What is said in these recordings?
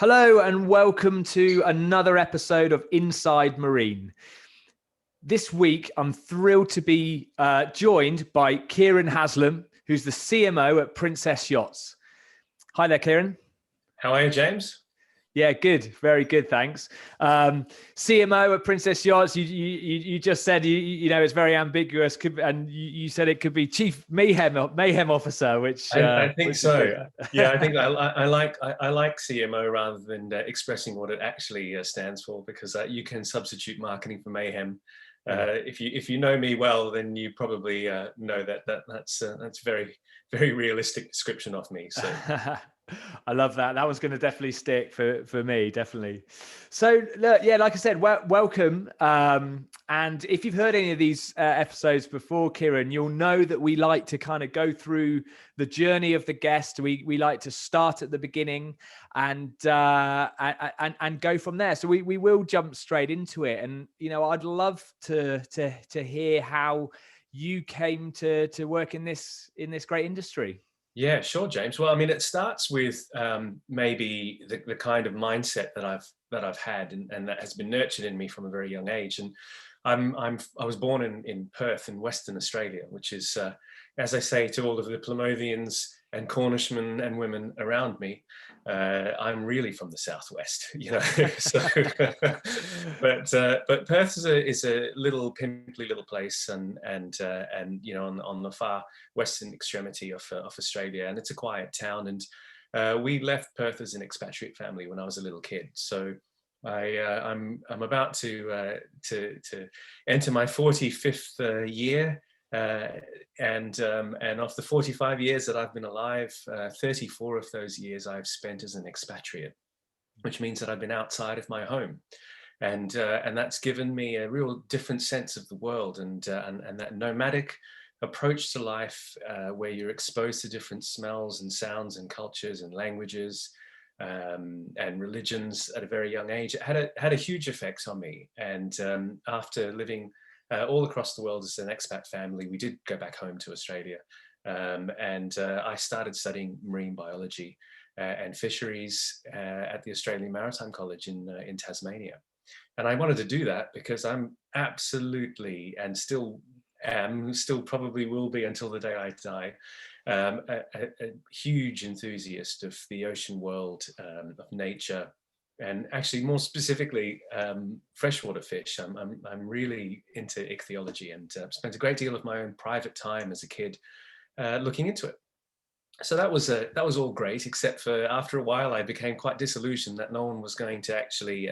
Hello and welcome to another episode of Inside Marine. This week, I'm thrilled to be joined by Kiran Haslam, who's the CMO at Princess Yachts. Hi there, Kiran. How are you, James? Yeah, good. Very good, thanks. CMO at Princess Yachts, you just said, you know, it's very ambiguous, and you said it could be Chief Mayhem Officer, which... I think which so. Yeah, I think I like CMO rather than expressing what it actually stands for, because you can substitute marketing for mayhem. If you know me well, then you probably know that's very, very realistic description of me. So I love that. That was going to definitely stick for me, definitely. So yeah, like I said, welcome. And if you've heard any of these episodes before, Kiran, you'll know that we like to kind of go through the journey of the guest. We like to start at the beginning and go from there. So we will jump straight into it. And you know, I'd love to hear how you came to work in this great industry. yeah, sure, James. Well, I mean, it starts with maybe the kind of mindset that I've had and that has been nurtured in me from a very young age. And I was born in Perth in Western Australia, which is, as I say to all of the Plymouthians and Cornishmen and women around me, I'm really from the southwest, you know. So, but Perth is a little pimply little place, and you know, on the far western extremity of Australia, and it's a quiet town. And we left Perth as an expatriate family when I was a little kid. So I'm about to enter my 45th year, and of the 45 years that I've been alive, 34 of those years I've spent as an expatriate, which means that I've been outside of my home, and that's given me a real different sense of the world, and that nomadic approach to life, where you're exposed to different smells and sounds and cultures and languages. And religions at a very young age. It had a huge effect on me. And after living all across the world as an expat family, we did go back home to Australia. And I started studying marine biology and fisheries at the Australian Maritime College in Tasmania. And I wanted to do that because I'm absolutely, and still probably will be until the day I die, a huge enthusiast of the ocean world, of nature, and actually more specifically freshwater fish. I'm really into ichthyology, and spent a great deal of my own private time as a kid looking into it. So that was all great, except for after a while I became quite disillusioned that no one was going to actually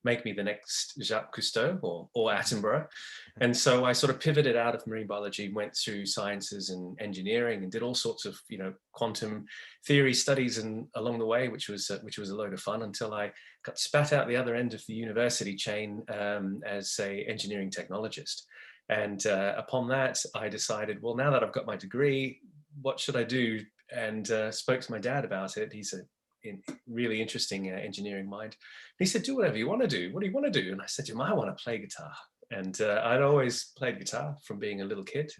make me the next Jacques Cousteau or Attenborough. And so I sort of pivoted out of marine biology, went through sciences and engineering, and did all sorts of, you know, quantum theory studies and along the way, which was a load of fun, until I got spat out the other end of the university chain as a engineering technologist. And upon that, I decided, well, now that I've got my degree, what should I do? And spoke to my dad about it. He's a really interesting engineering mind. And he said, do whatever you want to do. What do you want to do? And I said to him, I want to play guitar. And I'd always played guitar from being a little kid.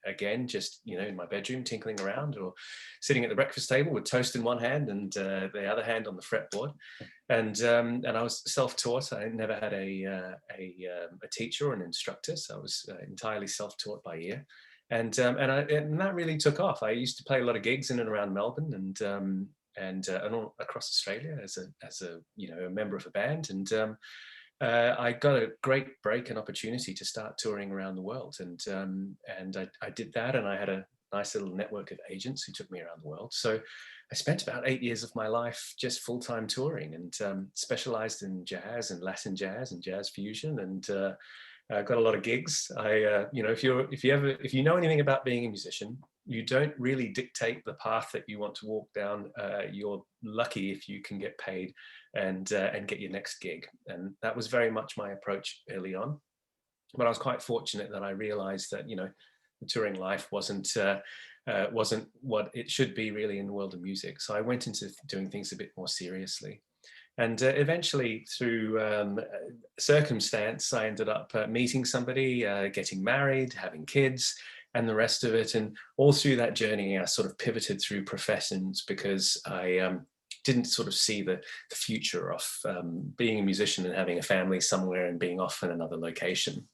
Again, just, you know, in my bedroom, tinkling around, or sitting at the breakfast table with toast in one hand and the other hand on the fretboard. And I was self-taught. I never had a teacher or an instructor, so I was entirely self-taught by ear. And that really took off. I used to play a lot of gigs in and around Melbourne, and all across Australia as a you know, a member of a band. And I got a great break and opportunity to start touring around the world. And I did that, and I had a nice little network of agents who took me around the world. So I spent about 8 years of my life just full-time touring, and specialized in jazz and Latin jazz and jazz fusion, and got a lot of gigs. You know, if you know anything about being a musician, you don't really dictate the path that you want to walk down. You're lucky if you can get paid and get your next gig. And that was very much my approach early on. But I was quite fortunate that I realized that, you know, the touring life wasn't what it should be really in the world of music. So I went into doing things a bit more seriously. And eventually, through circumstance, I ended up meeting somebody, getting married, having kids, and the rest of it. And all through that journey, I sort of pivoted through professions, because I didn't sort of see the future of being a musician and having a family somewhere and being off in another location.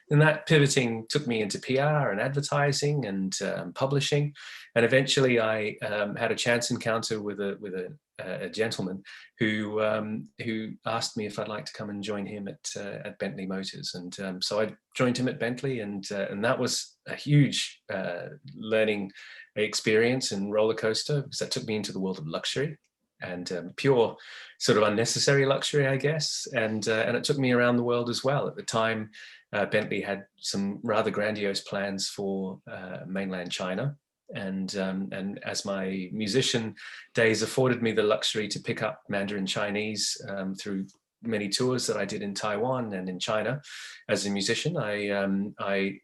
And that pivoting took me into PR and advertising and publishing. And eventually I had a chance encounter with a gentleman who asked me if I'd like to come and join him at Bentley Motors. And so I joined him at Bentley, and that was a huge learning experience and roller coaster, because that took me into the world of luxury and pure sort of unnecessary luxury, I guess. And it took me around the world as well. At the time, Bentley had some rather grandiose plans for mainland China. And as my musician days afforded me the luxury to pick up Mandarin Chinese through many tours that I did in Taiwan and in China as a musician, I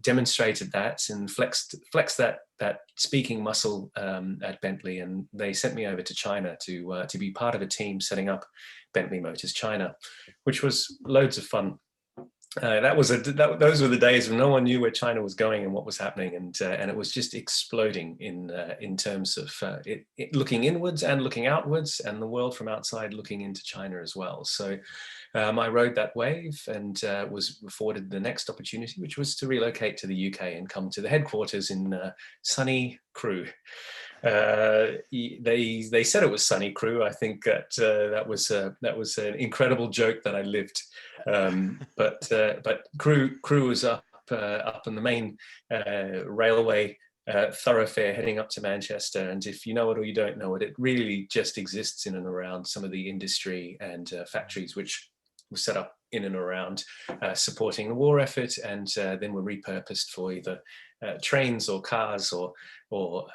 demonstrated that and flexed that speaking muscle at Bentley, and they sent me over to China to be part of a team setting up Bentley Motors China, which was loads of fun. Those were the days when no one knew where China was going and what was happening, and it was just exploding in terms of it looking inwards and looking outwards, and the world from outside looking into China as well. So I rode that wave and was afforded the next opportunity, which was to relocate to the UK and come to the headquarters in sunny Crewe. They said it was sunny Crewe. I think that was an incredible joke that I lived. But Crewe was up on the main railway thoroughfare heading up to Manchester. And if you know it or you don't know it, it really just exists in and around some of the industry and factories which were set up in and around supporting the war effort, and then were repurposed for either trains or cars or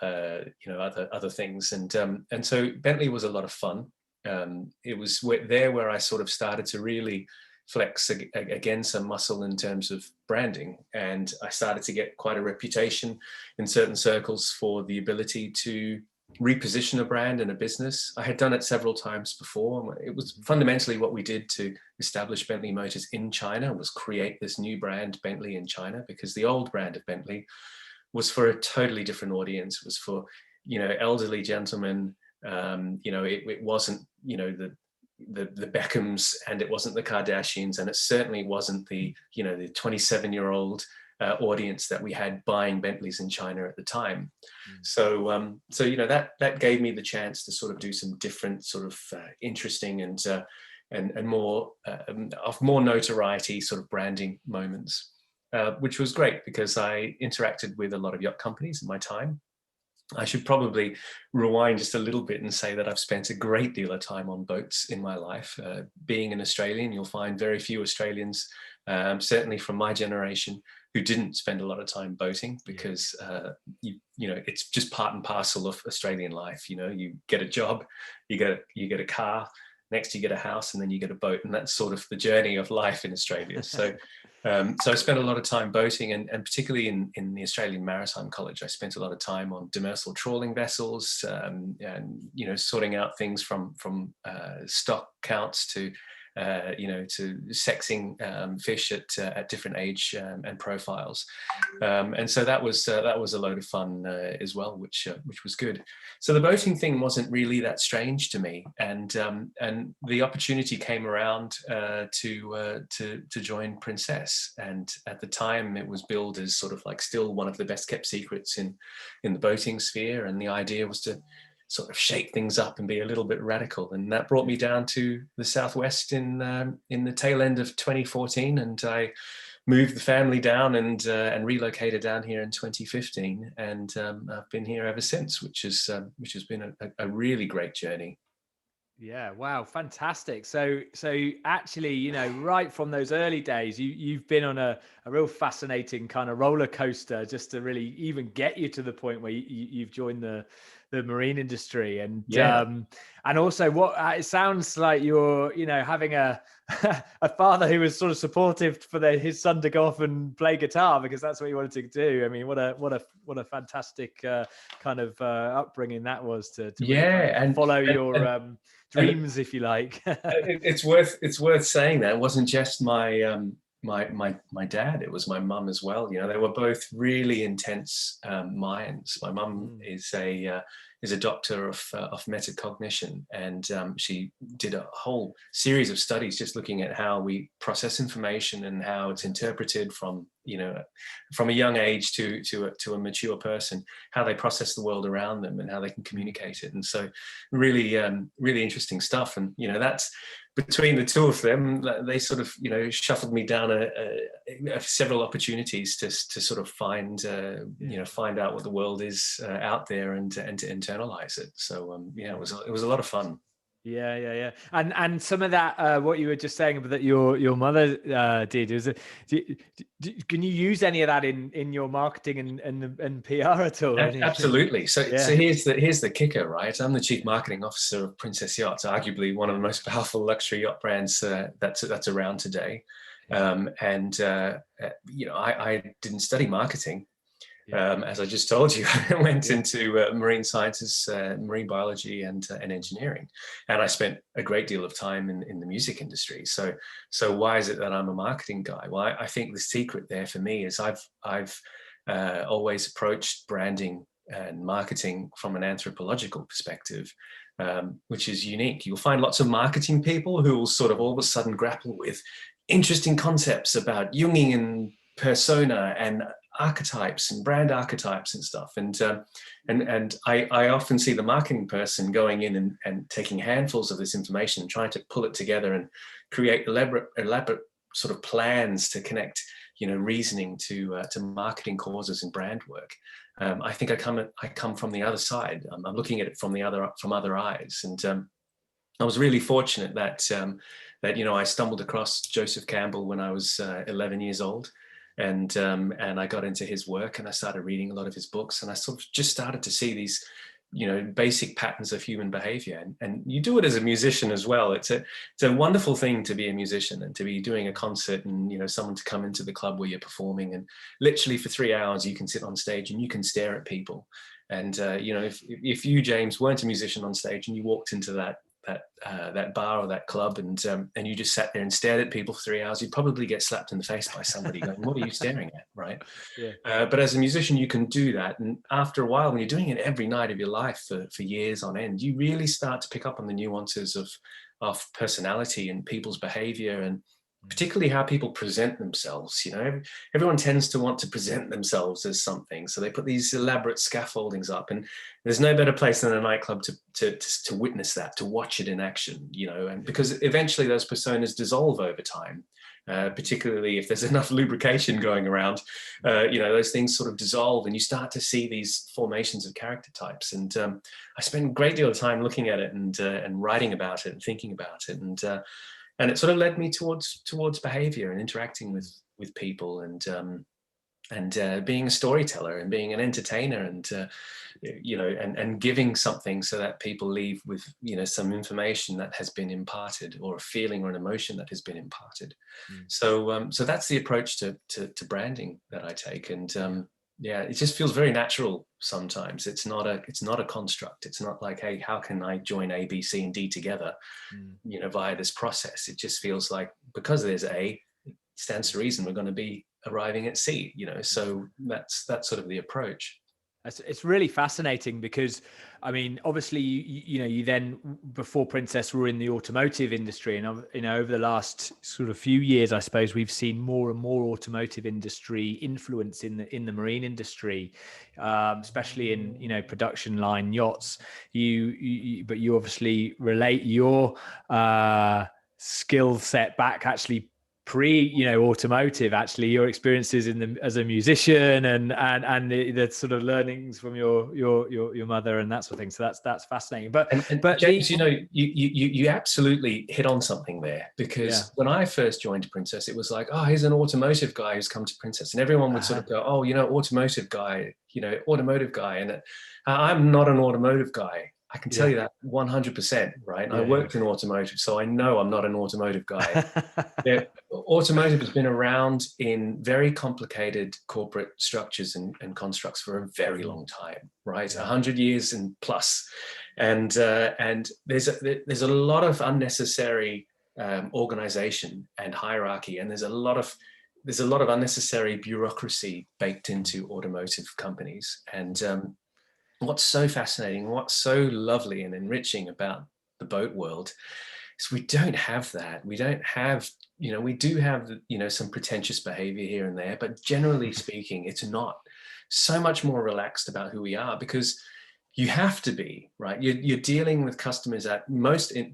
other things. And so Bentley was a lot of fun. It was there where I sort of started to really flex again some muscle in terms of branding, and I started to get quite a reputation in certain circles for the ability to reposition a brand and a business. I had done it several times before. It was fundamentally what we did to establish Bentley Motors in China, was create this new brand Bentley in China, because the old brand of Bentley was for a totally different audience. It was for elderly gentlemen. It wasn't the Beckhams, and it wasn't the Kardashians, and it certainly wasn't the 27-year-old audience that we had buying Bentleys in China at the time. So that gave me the chance to sort of do some different sort of interesting and more of more notoriety sort of branding moments, which was great because I interacted with a lot of yacht companies in my time. I should probably rewind just a little bit and say that I've spent a great deal of time on boats in my life. Being an Australian, you'll find very few Australians, certainly from my generation, who didn't spend a lot of time boating, because it's just part and parcel of Australian life. You get a job, you get a car, next you get a house, and then you get a boat, and that's sort of the journey of life in Australia. So I spent a lot of time boating, and particularly in the Australian Maritime College, I spent a lot of time on demersal trawling vessels, and sorting out things from stock counts to sexing fish at different age and profiles, and so that was a load of fun as well, which was good. So the boating thing wasn't really that strange to me, and the opportunity came around to join Princess, and at the time it was billed as sort of like still one of the best kept secrets in the boating sphere, and the idea was to sort of shake things up and be a little bit radical. And that brought me down to the Southwest in the tail end of 2014, and I moved the family down and relocated down here in 2015, and I've been here ever since, which has been a really great journey. Yeah, wow, fantastic. So actually, right from those early days, you've been on a real fascinating kind of roller coaster just to really even get you to the point where you've joined the marine industry. And and also it sounds like you're having a father who was sort of supportive for his son to go off and play guitar because that's what he wanted to do. I mean, what a fantastic kind of upbringing that was to really kind of follow your dreams, if you like. It's worth saying that it wasn't just my my dad. It was my mum as well. You know, they were both really intense minds. My mum is a doctor of metacognition, and she did a whole series of studies just looking at how we process information and how it's interpreted from, you know, from a young age to a mature person, how they process the world around them and how they can communicate it. And so really really interesting stuff. And you know, that's between the two of them, they sort of, you know, shuffled me down several opportunities to sort of find you know, find out what the world is out there, and to internalize it. So yeah, it was a lot of fun. Yeah. And some of that, what you were just saying about that your mother did, can you use any of that in your marketing and PR at all? Absolutely. So here's the kicker, right? I'm the chief marketing officer of Princess Yachts, arguably one of the most powerful luxury yacht brands that's around today. And you know, I didn't study marketing. As I just told you, I went into marine sciences, marine biology, and engineering, and I spent a great deal of time in the music industry. So why is it that I'm a marketing guy? Well, I think the secret there for me is I've always approached branding and marketing from an anthropological perspective, which is unique. You'll find lots of marketing people who will sort of all of a sudden grapple with interesting concepts about Jungian persona and archetypes and brand archetypes and stuff. And I often see the marketing person going in and taking handfuls of this information and trying to pull it together and create elaborate sort of plans to connect, you know, reasoning to marketing causes and brand work. I think I come from the other side. I'm looking at it from other eyes. And I was really fortunate that you know, I stumbled across Joseph Campbell when I was 11 years old. And I got into his work, and I started reading a lot of his books, and I sort of just started to see these, you know, basic patterns of human behavior. And you do it as a musician as well. It's a wonderful thing to be a musician and to be doing a concert, and, you know, someone to come into the club where you're performing, and literally for 3 hours you can sit on stage and you can stare at people. And you know, if you, James, weren't a musician on stage and you walked into that bar or that club, and you just sat there and stared at people for 3 hours, you'd probably get slapped in the face by somebody going, "What are you staring at?" Right? But as a musician, you can do that, and after a while, when you're doing it every night of your life for years on end, you really start to pick up on the nuances of personality and people's behavior, and particularly how people present themselves. You know, everyone tends to want to present themselves as something, so they put these elaborate scaffoldings up, and there's no better place than a nightclub to witness that, to watch it in action. You know, and because eventually those personas dissolve over time, particularly if there's enough lubrication going around. You know, those things sort of dissolve, and you start to see these formations of character types. And I spent a great deal of time looking at it and writing about it and thinking about it, and it sort of led me towards behavior and interacting with people, and being a storyteller and being an entertainer, and you know, and giving something so that people leave with, you know, some information that has been imparted, or a feeling or an emotion that has been imparted. So that's the approach to branding that I take. And yeah, it just feels very natural sometimes. It's not a construct. It's not like, hey, how can I join A, B, C, and D together, you know, via this process? It just feels like, because there's A, it stands to reason we're going to be arriving at C, you know. So that's sort of the approach. It's really fascinating, because I mean, obviously, you know, you then, before Princess, were in the automotive industry, and you know, over the last sort of few years, I suppose we've seen more and more automotive industry influence in the marine industry, especially in, you know, production line yachts. But you obviously relate your skill set back actually you know, automotive, actually your experiences as a musician, and the sort of learnings from your mother and that sort of thing. So that's fascinating. But James, you know, you absolutely hit on something there, because when I first joined Princess, it was like, oh, here's an automotive guy who's come to Princess, and everyone would sort of go, oh, you know, automotive guy, and I'm not an automotive guy. I can tell you that 100%, right? I worked in automotive, so I know I'm not an automotive guy. Automotive has been around in very complicated corporate structures and constructs for a very long time, right? 100 years and plus. And there's a lot of unnecessary organization and hierarchy, and there's a lot of there's a lot of unnecessary bureaucracy baked into automotive companies. And what's so fascinating, what's so lovely and enriching about the boat world is we don't have that. We don't have, we do have, some pretentious behavior here and there, but generally speaking, it's not so much more relaxed about who we are, because you have to be, right? You're dealing with customers at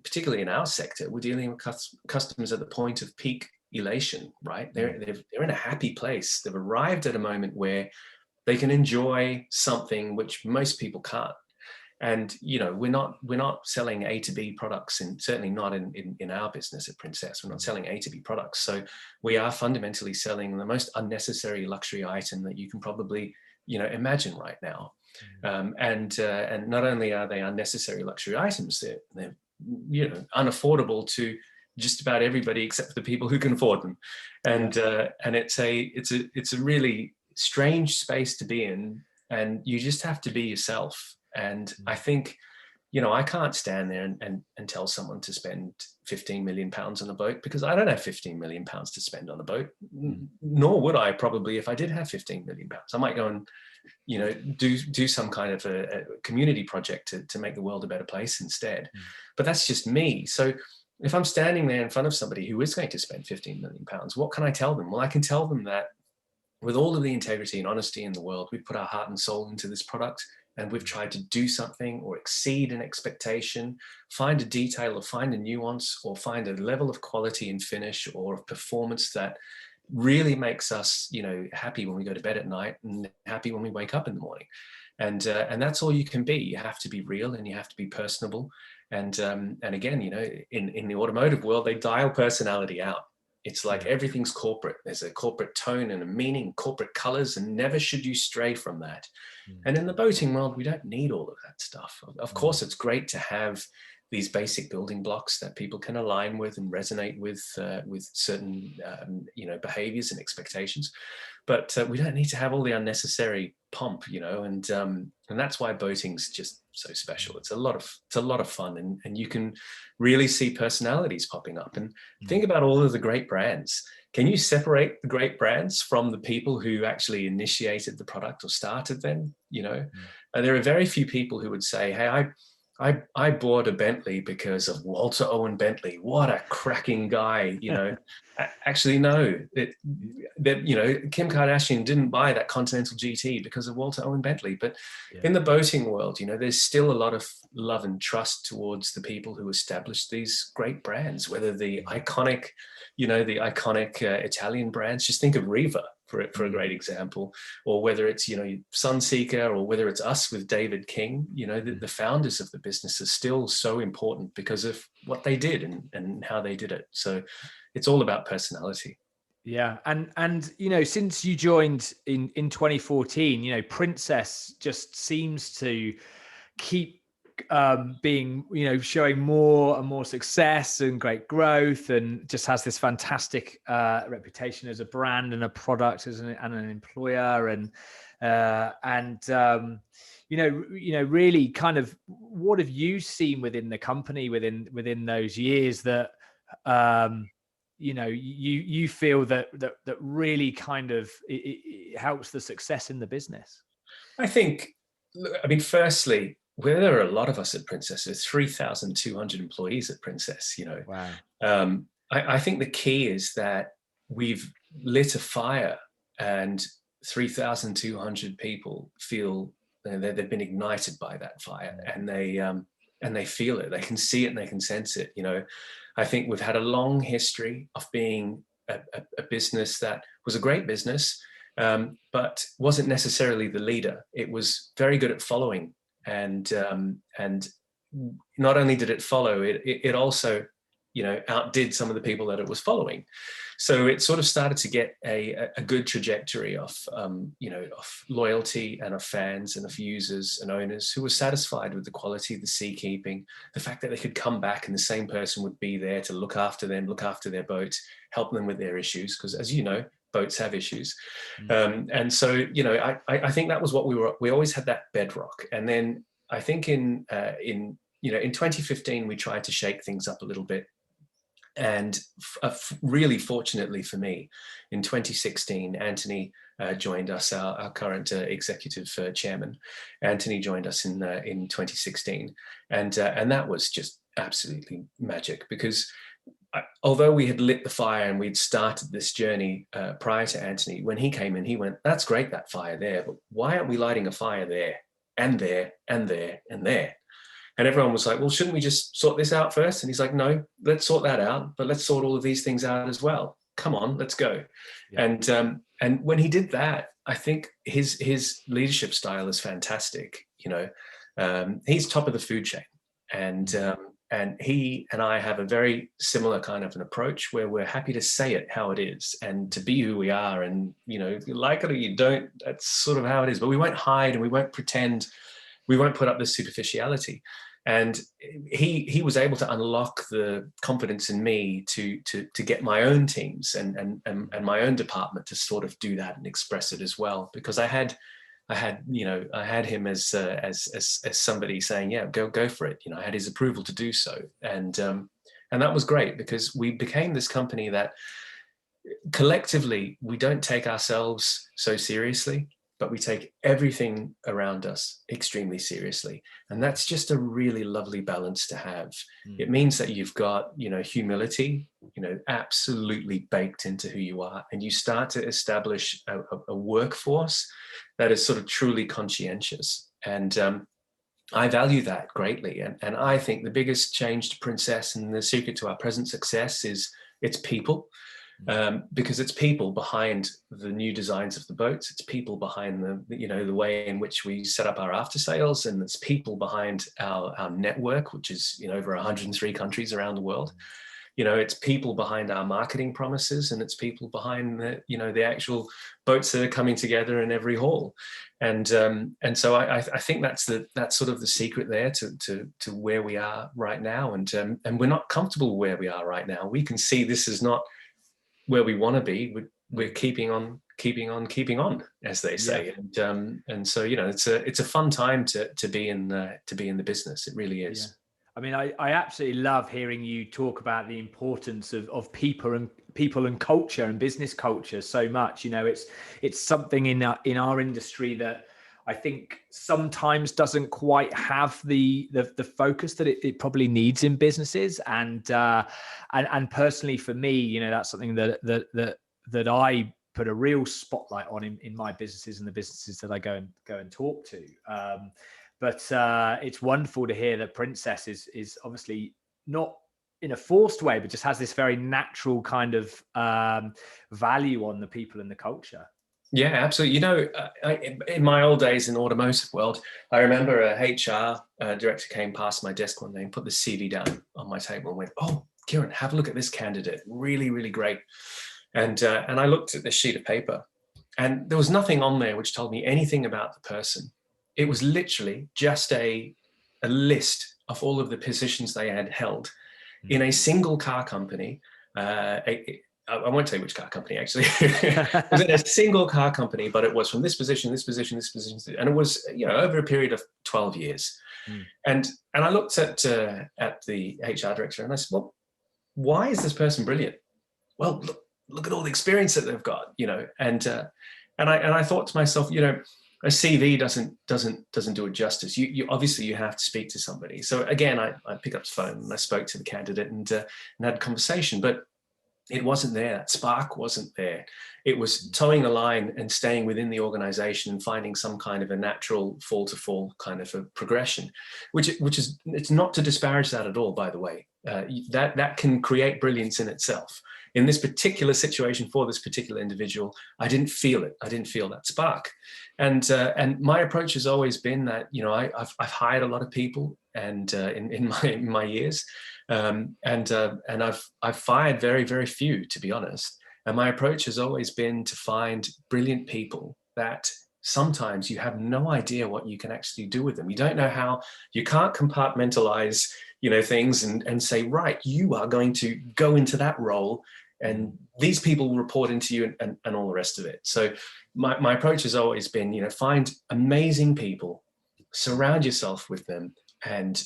particularly in our sector, we're dealing with customers at the point of peak elation, right? They're in a happy place. They've arrived at a moment where they can enjoy something which most people can't. And we're not selling A to B products, and certainly not in our business at Princess. We're not selling A to B products. So we are fundamentally selling the most unnecessary luxury item that you can probably imagine right now. And not only are they unnecessary luxury items, they're unaffordable to just about everybody except for the people who can afford them. And it's a really strange space to be in, and you just have to be yourself. And I think, I can't stand there and tell someone to spend 15 million pounds on a boat, because I don't have 15 million pounds to spend on a boat, nor would I probably if I did have 15 million pounds. I might go and, do some kind of a community project to make the world a better place instead. But that's just me. So if I'm standing there in front of somebody who is going to spend 15 million pounds, what can I tell them? Well, I can tell them that with all of the integrity and honesty in the world, we put our heart and soul into this product, and we've tried to do something or exceed an expectation, find a detail or find a nuance or find a level of quality and finish or of performance that really makes us, happy when we go to bed at night and happy when we wake up in the morning. And that's all you can be. You have to be real and you have to be personable. And again, in the automotive world, they dial personality out. It's like everything's corporate. There's a corporate tone and a meaning, corporate colors, and never should you stray from that. And in the boating world, we don't need all of that stuff. Of course, it's great to have these basic building blocks that people can align with and resonate with certain behaviors and expectations. But we don't need to have all the unnecessary pomp, and that's why boating's just so special. It's a lot of fun, and you can really see personalities popping up. And think about all of the great brands. Can you separate the great brands from the people who actually initiated the product or started them? There are very few people who would say, "Hey, I bought a Bentley because of Walter Owen Bentley. What a cracking guy!" Actually, no. Kim Kardashian didn't buy that Continental GT because of Walter Owen Bentley. But in the boating world, there's still a lot of love and trust towards the people who established these great brands. Whether the iconic, Italian brands. Just think of Riva for a great example, or whether it's Sunseeker, or whether it's us with David King. The founders of the business are still so important because of what they did and how they did it. So it's all about personality. Yeah. And since you joined in 2014, Princess just seems to keep being, showing more and more success and great growth, and just has this fantastic reputation as a brand and a product and an employer. And really kind of, what have you seen within the company within those years that, you feel that really kind of it helps the success in the business? I think, firstly, there are a lot of us at Princess. There's 3,200 employees at Princess. Wow. I think the key is that we've lit a fire, and 3,200 people feel they've been ignited by that fire, and they feel it. They can see it and they can sense it. I think we've had a long history of being a business that was a great business, but wasn't necessarily the leader. It was very good at following, and not only did it follow, it also outdid some of the people that it was following. So it sort of started to get a good trajectory of loyalty and of fans and of users and owners who were satisfied with the quality, the seakeeping, the fact that they could come back and the same person would be there to look after them, look after their boat, help them with their issues. Because as you know, boats have issues. And so, I think that was what we always had, that bedrock. And then I think in 2015, we tried to shake things up a little bit. And really fortunately for me, in 2016, Anthony joined us, our current executive chairman. Anthony joined us in 2016, and that was just absolutely magic, because although we had lit the fire and we'd started this journey prior to Anthony, when he came in, he went, "That's great, that fire there, but why aren't we lighting a fire there and there and there and there?" And everyone was like, "Well, shouldn't we just sort this out first?" And he's like, "No, let's sort that out, but let's sort all of these things out as well. Come on, let's go." Yeah. And when he did that, I think his leadership style is fantastic. He's top of the food chain, and he and I have a very similar kind of an approach where we're happy to say it how it is and to be who we are. And, if you like it or you don't, that's sort of how it is. But we won't hide and we won't pretend. We won't put up this superficiality. And he was able to unlock the confidence in me to get my own teams and my own department to sort of do that and express it as well. Because I had him as somebody saying, "Yeah, go for it." I had his approval to do so, and that was great, because we became this company that collectively we don't take ourselves so seriously, but we take everything around us extremely seriously, and that's just a really lovely balance to have. It means that you've got humility, absolutely baked into who you are, and you start to establish a workforce that is sort of truly conscientious. And I value that greatly. And I think the biggest change to Princess and the secret to our present success is it's people. Because it's people behind the new designs of the boats. It's people behind the way in which we set up our after sales, and it's people behind our network, which is over 103 countries around the world. It's people behind our marketing promises, and it's people behind the actual boats that are coming together in every hall. And so I think that's sort of the secret there to where we are right now. And we're not comfortable where we are right now. We can see this is not where we want to be. We're keeping on, as they say. Yeah. And so it's a fun time to be in the business. It really is. Yeah. I mean, I absolutely love hearing you talk about the importance of people and culture and business culture so much. It's something in our industry that I think sometimes doesn't quite have the focus that it probably needs in businesses. And personally for me, that's something that I put a real spotlight on in my businesses and the businesses that I go and talk to. But it's wonderful to hear that Princess is obviously not in a forced way, but just has this very natural kind of value on the people and the culture. Yeah, absolutely. In my old days in the automotive world, I remember a HR director came past my desk one day and put the CV down on my table and went, "Oh, Kiran, have a look at this candidate. Really, really great." And I looked at this sheet of paper, and there was nothing on there which told me anything about the person. It was literally just a list of all of the positions they had held in a single car company. I won't tell you which car company, actually. It was in a single car company, but it was from this position, this position, this position, and it was over a period of 12 years. And I looked at the HR director and I said, "Well, why is this person brilliant?" "Well, look at all the experience that they've got, And I thought to myself, a CV doesn't do it justice. You obviously you have to speak to somebody. So again, I picked up the phone and I spoke to the candidate and had a conversation, but it wasn't there. That spark wasn't there. It was towing the line and staying within the organization and finding some kind of a natural fall to fall kind of a progression, which is, it's not to disparage that at all, by the way. That can create brilliance in itself. In this particular situation for this particular individual, I didn't feel it. I didn't feel that spark. And my approach has always been that, I've hired a lot of people and in my years, and I've fired very, very few, to be honest. And my approach has always been to find brilliant people that sometimes you have no idea what you can actually do with them. You don't know how. You can't compartmentalize, things and say, right, you are going to go into that role and these people will report into you and all the rest of it. So my approach has always been, find amazing people, surround yourself with them, And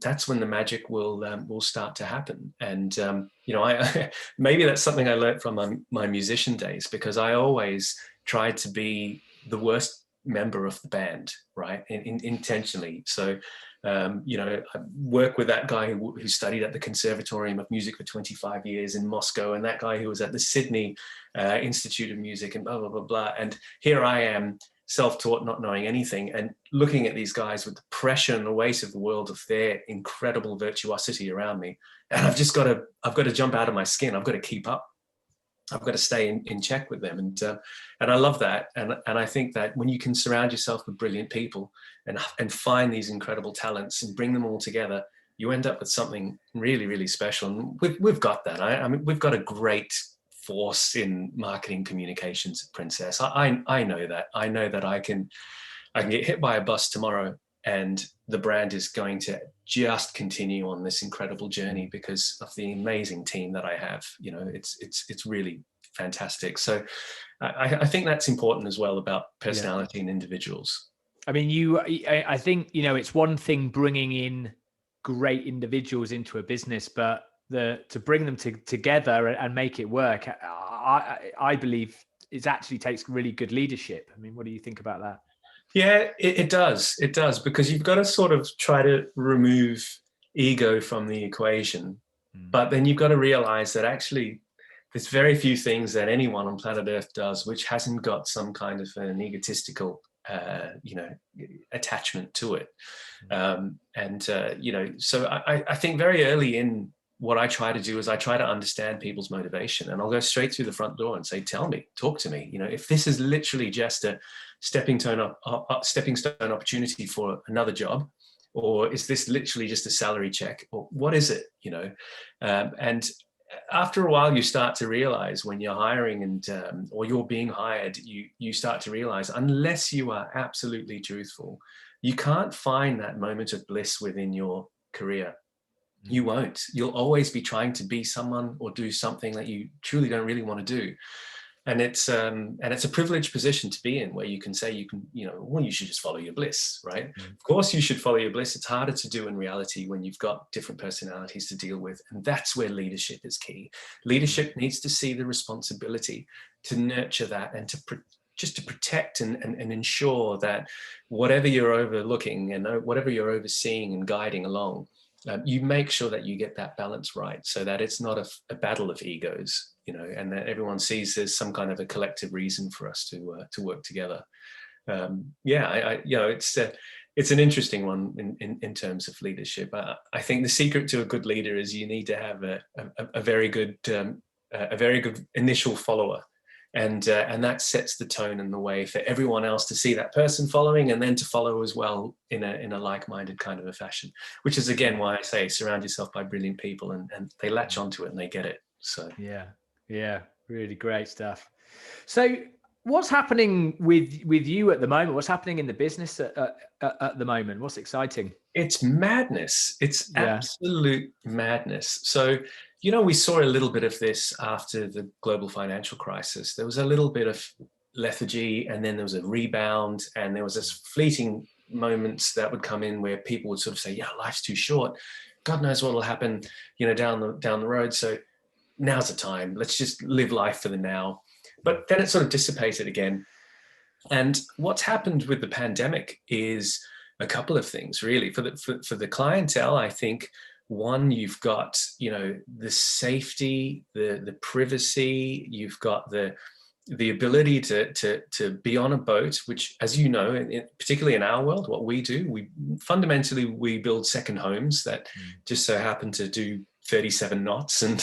that's when the magic will start to happen. And I maybe that's something I learned from my musician days, because I always tried to be the worst member of the band, right? Intentionally. So I work with that guy who studied at the Conservatorium of Music for 25 years in Moscow, and that guy who was at the Sydney Institute of Music, and blah blah blah blah. And here I am, self-taught, not knowing anything, and looking at these guys with the pressure and the weight of the world of their incredible virtuosity around me. And I've got to jump out of my skin. I've got to keep up. I've got to stay in check with them. And I love that. And I think that when you can surround yourself with brilliant people and find these incredible talents and bring them all together, you end up with something really, really special. And we've got that. I mean, we've got a great force in marketing communications at Princess. I know that. I know that I can get hit by a bus tomorrow, and the brand is going to just continue on this incredible journey because of the amazing team that I have. It's really fantastic. So I think that's important as well about personality and individuals. I mean, I think, it's one thing bringing in great individuals into a business, but to bring them together and make it work, I believe it actually takes really good leadership. I mean, what do you think about that? Yeah, it does. It does, because you've got to sort of try to remove ego from the equation. But then you've got to realize that actually there's very few things that anyone on planet Earth does which hasn't got some kind of an egotistical attachment to it. So I think very early in, what I try to do is I try to understand people's motivation, and I'll go straight through the front door and say, tell me, talk to me. If this is literally just a stepping stone opportunity for another job, or is this literally just a salary check, or what is it? And after a while, you start to realize when you're hiring or you're being hired, you start to realize, unless you are absolutely truthful, you can't find that moment of bliss within your career. You won't. You'll always be trying to be someone or do something that you truly don't really want to do. And it's a privileged position to be in, where you can say you should just follow your bliss, right? Of course you should follow your bliss. It's harder to do in reality when you've got different personalities to deal with. And that's where leadership is key. Leadership needs to see the responsibility to nurture that and just to protect and ensure that whatever you're overlooking and whatever you're overseeing and guiding along, you make sure that you get that balance right, so that it's not a battle of egos, and that everyone sees there's some kind of a collective reason for us to work together. It's an interesting one in terms of leadership. I think the secret to a good leader is you need to have a very good initial follower. And that sets the tone and the way for everyone else to see that person following, and then to follow as well in a like-minded kind of a fashion, which is again why I say surround yourself by brilliant people, and they latch onto it and they get it. So yeah, really great stuff. So what's happening with you at the moment? What's happening in the business at the moment? What's exciting? It's madness. It's absolute madness. So, we saw a little bit of this after the global financial crisis. There was a little bit of lethargy, and then there was a rebound, and there was this fleeting moments that would come in where people would sort of say, yeah, life's too short. God knows what will happen, down the road. So now's the time. Let's just live life for the now. But then it sort of dissipated again. And what's happened with the pandemic is a couple of things, really. For the clientele, I think, one, you've got, the safety, the privacy, you've got the ability to be on a boat, which, as you know, particularly in our world, what we do, we build second homes that just so happen to do 37 knots, and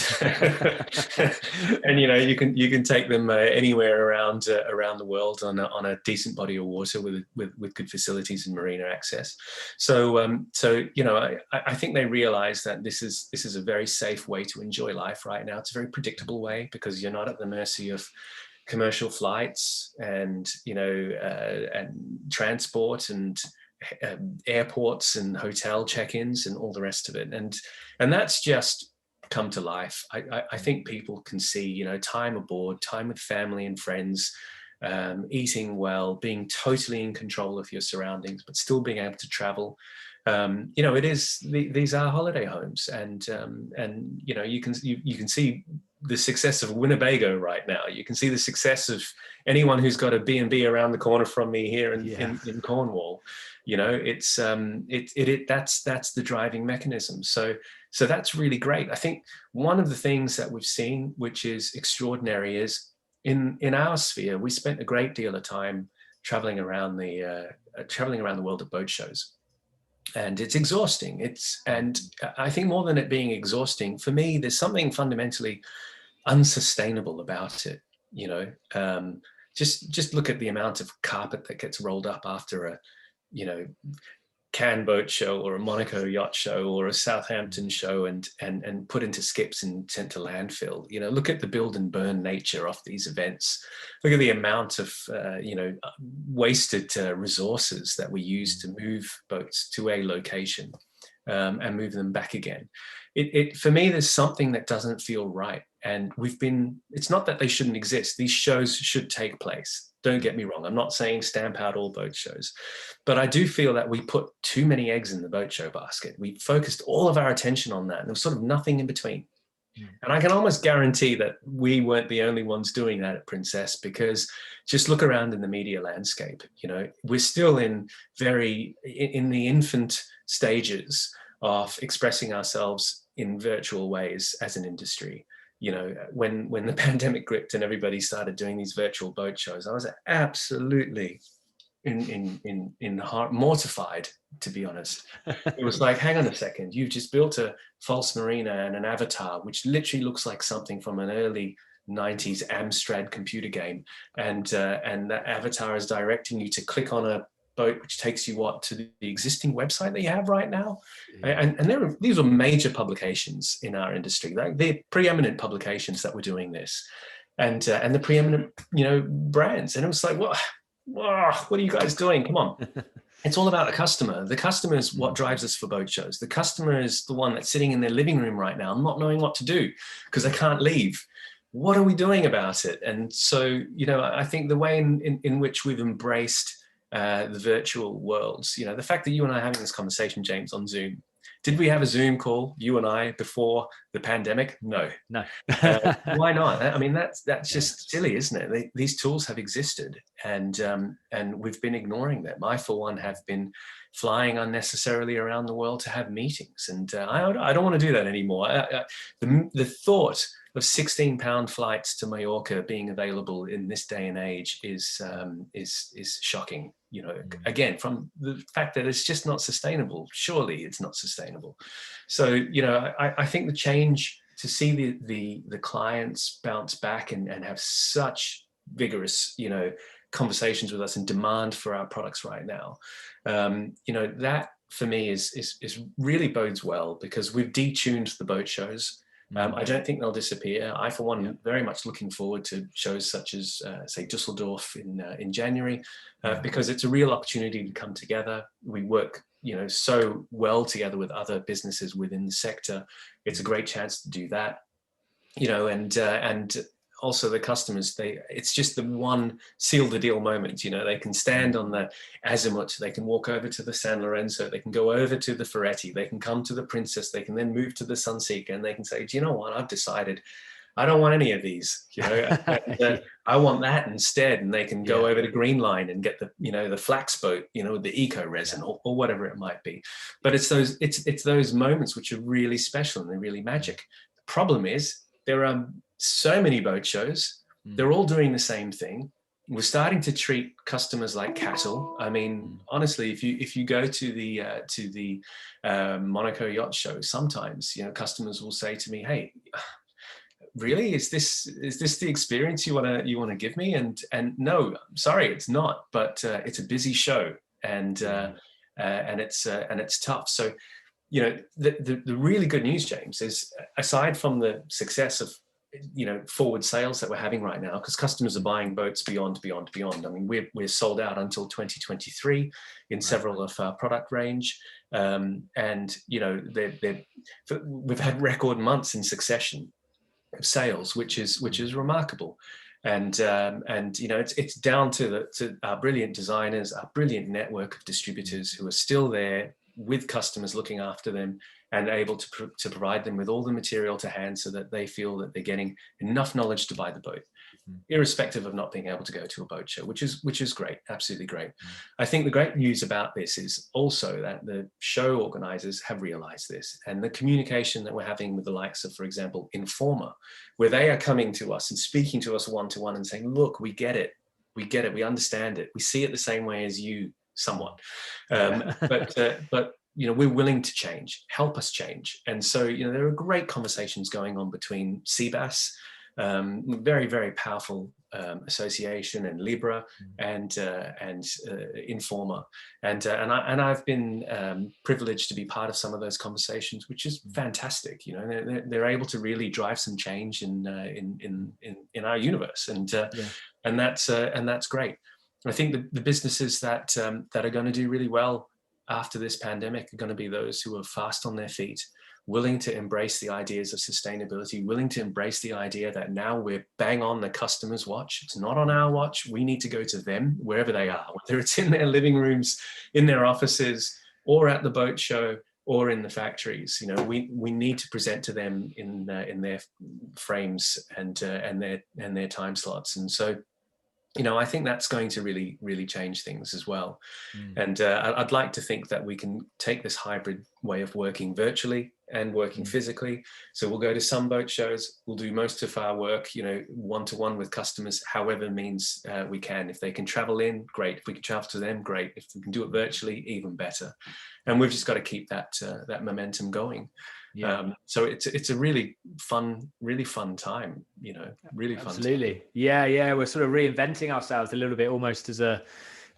and you can take them anywhere around the world on a decent body of water with good facilities and marina access. So I think they realize that this is a very safe way to enjoy life right now. It's a very predictable way, because you're not at the mercy of commercial flights and and transport and airports and hotel check-ins and all the rest of it, and that's just come to life. I think people can see time aboard, time with family and friends, eating well, being totally in control of your surroundings, but still being able to travel, it is these are holiday homes, and you can see the success of Winnebago right now. You can see the success of anyone who's got a B&B around the corner from me here in Cornwall. It's that's the driving mechanism. So that's really great. I think one of the things that we've seen, which is extraordinary, is in our sphere, we spent a great deal of time traveling around the world at boat shows. And it's exhausting. And I think more than it being exhausting, for me, there's something fundamentally unsustainable about it. Just look at the amount of carpet that gets rolled up after a Cannes boat show or a Monaco yacht show or a Southampton show and put into skips and sent to landfill. Look at the build and burn nature of these events. Look at the amount of wasted resources that we use to move boats to a location and move them back again. For me, there's something that doesn't feel right. And it's not that they shouldn't exist. These shows should take place. Don't get me wrong. I'm not saying stamp out all boat shows, but I do feel that we put too many eggs in the boat show basket. We focused all of our attention on that, and there was sort of nothing in between. And I can almost guarantee that we weren't the only ones doing that at Princess, because just look around in the media landscape. We're still in the infant stages of expressing ourselves in virtual ways as an industry. When the pandemic gripped and everybody started doing these virtual boat shows, I was absolutely in heart mortified, to be honest. It was like, hang on a second, you've just built a false marina and an avatar, which literally looks like something from an early 90s Amstrad computer game, and that avatar is directing you to click on a boat, which takes you to the existing website that you have right now. And these are major publications in our industry. They're preeminent publications that were doing this, and the preeminent brands. And it was like, what are you guys doing? Come on. It's all about the customer. The customer is what drives us for boat shows. The customer is the one that's sitting in their living room right now, not knowing what to do because they can't leave. What are we doing about it? And so, I think the way in which we've embraced the virtual worlds, the fact that you and I are having this conversation, James, on Zoom. Did we have a Zoom call, you and I, before the pandemic? No. Why not? I mean, that's just silly, isn't it? These tools have existed, and we've been ignoring them. I, for one, have been flying unnecessarily around the world to have meetings, and I don't want to do that anymore. The thought of 16-pound flights to Mallorca being available in this day and age is shocking. Again, from the fact that it's just not sustainable. Surely it's not sustainable. So, I think the change to see the clients bounce back and have such vigorous, conversations with us and demand for our products right now, that for me is really bodes well, because we've detuned the boat shows. I don't think they'll disappear. I, for one, am very much looking forward to shows such as, say, Dusseldorf in January, because it's a real opportunity to come together. We work, so well together with other businesses within the sector. It's a great chance to do that, and also the customers, it's just the one seal the deal moment. They can stand on the Azimut, they can walk over to the San Lorenzo, they can go over to the Ferretti, they can come to the Princess, they can then move to the Sunseeker, and they can say, do you know what, I've decided I don't want any of these, I want that instead. And they can go over to Green Line and get the, the flax boat, the eco resin or whatever it might be. But it's those moments which are really special and they're really magic. The problem is there are so many boat shows. They're all doing the same thing. We're starting to treat customers like cattle. I mean, honestly, if you go to the Monaco yacht show, sometimes customers will say to me, "Hey, really, is this the experience you want to give me?" And no, I'm sorry, it's not. But it's a busy show, and it's tough. So the really good news, James, is aside from the success of forward sales that we're having right now, because customers are buying boats beyond. I mean, we're sold out until 2023 in several of our product range, and we've had record months in succession of sales, which is remarkable, and it's down to our brilliant designers, our brilliant network of distributors who are still there with customers, looking after them, and able to provide them with all the material to hand so that they feel that they're getting enough knowledge to buy the boat, irrespective of not being able to go to a boat show, which is great, absolutely great. I think the great news about this is also that the show organizers have realized this, and the communication that we're having with the likes of, for example, Informa, where they are coming to us and speaking to us one-to-one and saying, look, we get it, we understand it, we see it the same way as you somewhat. But you know, we're willing to change, help us change. And so, you know, there are great conversations going on between CBAS, very, very powerful association, and Libra, and Informa, and I've been privileged to be part of some of those conversations, which is fantastic. You know, they're able to really drive some change in our universe, and that's great. I think the businesses that are going to do really well after this pandemic are going to be those who are fast on their feet, willing to embrace the ideas of sustainability, willing to embrace the idea that now we're bang on the customer's watch. It's not on our watch. We need to go to them wherever they are, whether it's in their living rooms, in their offices, or at the boat show, or in the factories. You know, we need to present to them in their frames and their time slots. And so, you know, I think that's going to really, really change things as well. And I'd like to think that we can take this hybrid way of working virtually and working physically. So we'll go to some boat shows, we'll do most of our work, you know, one-to-one with customers, however means we can. If they can travel in, great. If we can travel to them, great. If we can do it virtually, even better. And we've just got to keep that momentum going. So it's a really fun time, you know, really fun. Absolutely. Time. Yeah. We're sort of reinventing ourselves a little bit, almost as an